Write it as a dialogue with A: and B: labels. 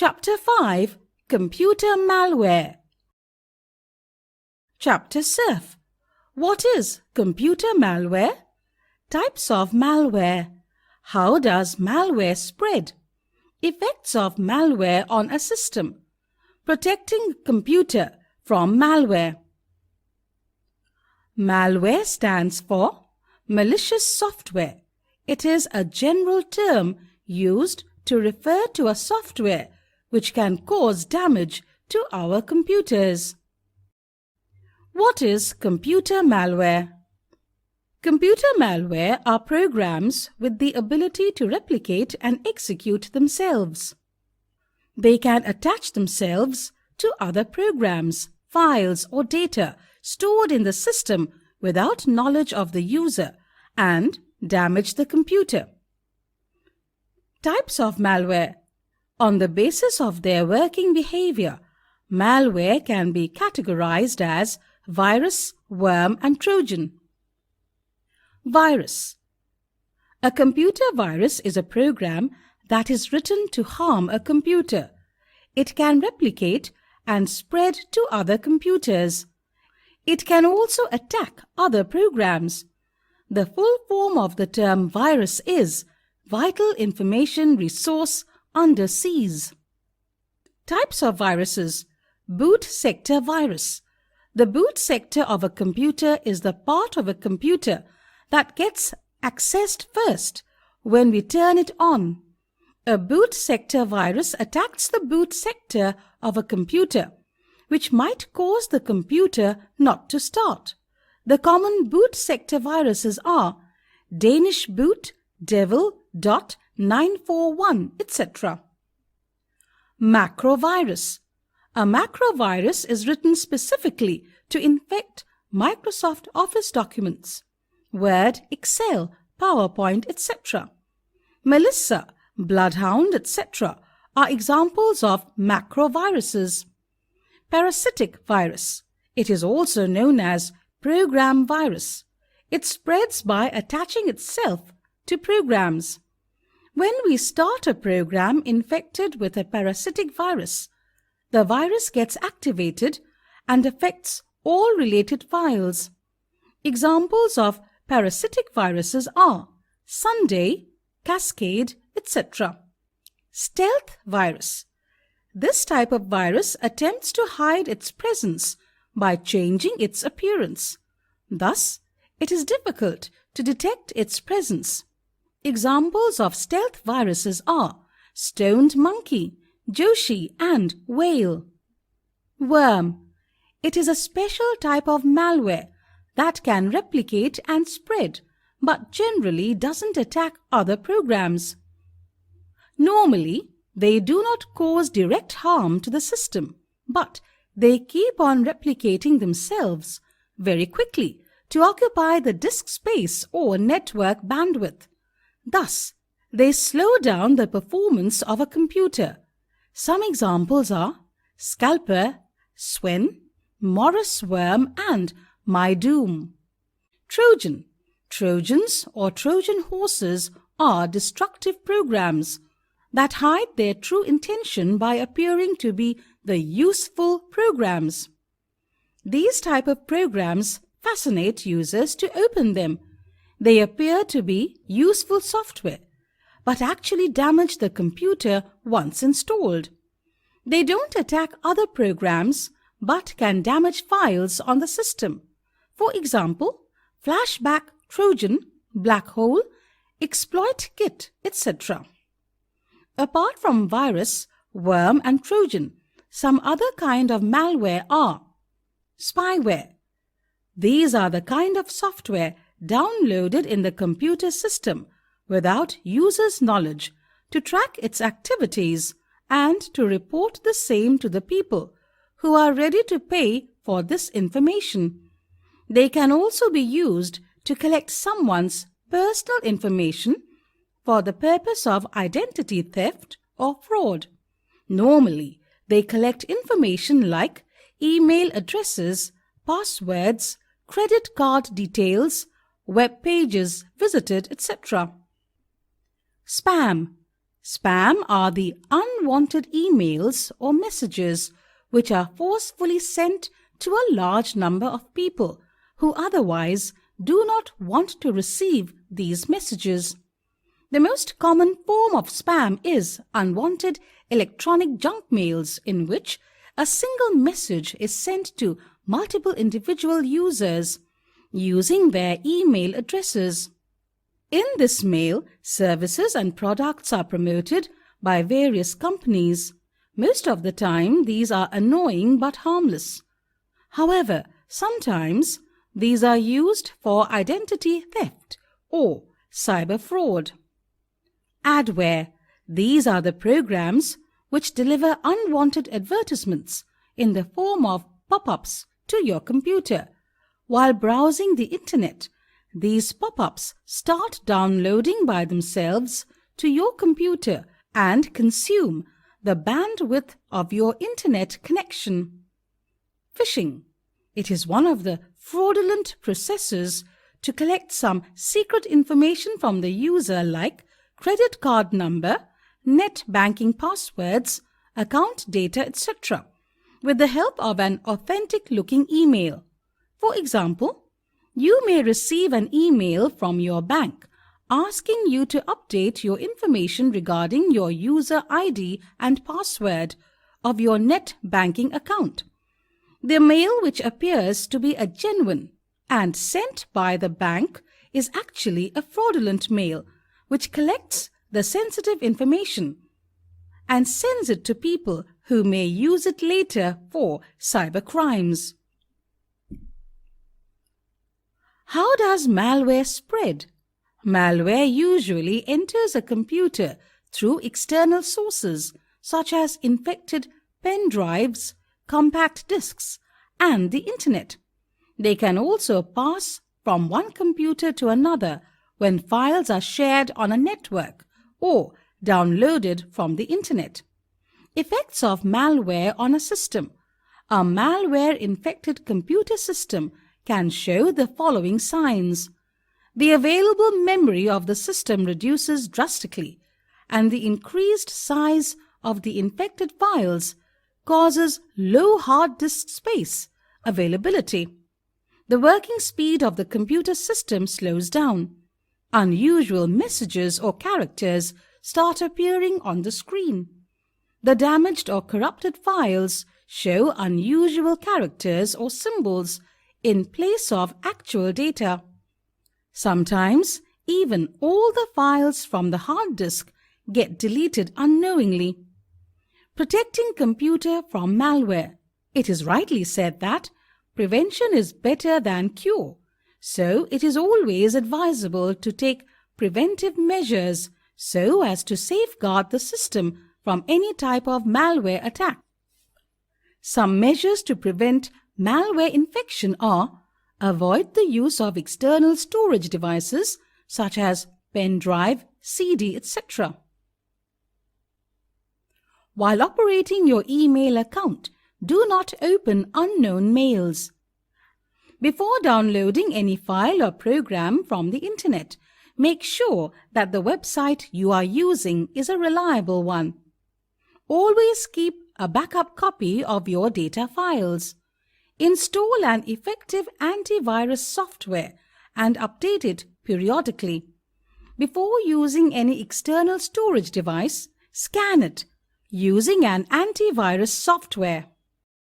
A: Chapter 5 Computer Malware. Chapter 6 What is computer malware? Types of malware. How does malware spread? Effects of malware on a system. Protecting computer from malware. Malware stands for malicious software. It is a general term used to refer to a software which can cause damage to our computers. What is computer malware? Computer malware are programs with the ability to replicate and execute themselves. They can attach themselves to other programs, files, or data stored in the system without knowledge of the user and damage the computer. Types of malware. On the basis of their working behavior, malware can be categorized as virus, worm, and Trojan. Virus. A computer virus is a program that is written to harm a computer. It can replicate and spread to other computers. It can also attack other programs. The full form of the term virus is Vital Information Resource Under Siege. Types of viruses. Boot sector virus. The boot sector of a computer is the part of a computer that gets accessed first when we turn it on. A boot sector virus attacks the boot sector of a computer, which might cause the computer not to start. The common boot sector viruses are Danish boot, devil, dot, 941, etc. Macrovirus. A macrovirus is written specifically to infect Microsoft Office documents, Word, Excel, PowerPoint, etc. Melissa, Bloodhound, etc. are examples of macroviruses. Parasitic virus. It is also known as program virus. It spreads by attaching itself to programs. When we start a program infected with a parasitic virus, the virus gets activated and affects all related files. Examples of parasitic viruses are Sunday, Cascade, etc. Stealth virus. This type of virus attempts to hide its presence by changing its appearance. Thus, it is difficult to detect its presence. Examples of stealth viruses are Stoned Monkey, Joshi, and Whale. Worm. It is a special type of malware that can replicate and spread, but generally doesn't attack other programs. Normally, they do not cause direct harm to the system, but they keep on replicating themselves very quickly to occupy the disk space or network bandwidth. Thus, they slow down the performance of a computer. Some examples are Scalper, Swen, Morris Worm, and My Doom. Trojan. Trojans or Trojan horses are destructive programs that hide their true intention by appearing to be the useful programs. These type of programs fascinate users to open them. They appear to be useful software, but actually damage the computer once installed. They don't attack other programs, but can damage files on the system. For example, Flashback Trojan, Black Hole, Exploit Kit, etc. Apart from virus, worm, and Trojan, some other kind of malware are spyware. These are the kind of software downloaded in the computer system without user's knowledge to track its activities and to report the same to the people who are ready to pay for this information. They can also be used to collect someone's personal information for the purpose of identity theft or fraud. Normally, they collect information like email addresses, passwords, credit card details, web pages visited, etc. Spam. Spam are the unwanted emails or messages which are forcefully sent to a large number of people who otherwise do not want to receive these messages. The most common form of spam is unwanted electronic junk mails, in which a single message is sent to multiple individual users using their email addresses. In this mail, services and products are promoted by various companies. Most of the time, these are annoying but harmless. However, sometimes these are used for identity theft or cyber fraud. Adware. These are the programs which deliver unwanted advertisements in the form of pop-ups to your computer. While browsing the internet, these pop-ups start downloading by themselves to your computer and consume the bandwidth of your internet connection. Phishing. It is one of the fraudulent processes to collect some secret information from the user, like credit card number, net banking passwords, account data, etc., with the help of an authentic-looking email. For example, you may receive an email from your bank asking you to update your information regarding your user ID and password of your net banking account. The mail, which appears to be a genuine and sent by the bank, is actually a fraudulent mail which collects the sensitive information and sends it to people who may use it later for cyber crimes. How does malware spread? Malware usually enters a computer through external sources such as infected pen drives, compact discs, and the internet. They can also pass from one computer to another when files are shared on a network or downloaded from the internet. Effects of malware on a system. A malware-infected computer system can show the following signs. The available memory of the system reduces drastically, and the increased size of the infected files causes low hard disk space availability. The working speed of the computer system slows down. Unusual messages or characters start appearing on the screen. The damaged or corrupted files show unusual characters or symbols in place of actual data. Sometimes, even all the files from the hard disk get deleted unknowingly. Protecting computer from malware. It is rightly said that prevention is better than cure, so it is always advisable to take preventive measures so as to safeguard the system from any type of malware attack. Some measures to prevent malware infection are: avoid the use of external storage devices such as pen drive, CD, etc. While operating your email account, do not open unknown mails. Before downloading any file or program from the internet, make sure that the website you are using is a reliable one. Always keep a backup copy of your data files. Install an effective antivirus software and update it periodically. Before using any external storage device, scan it using an antivirus software.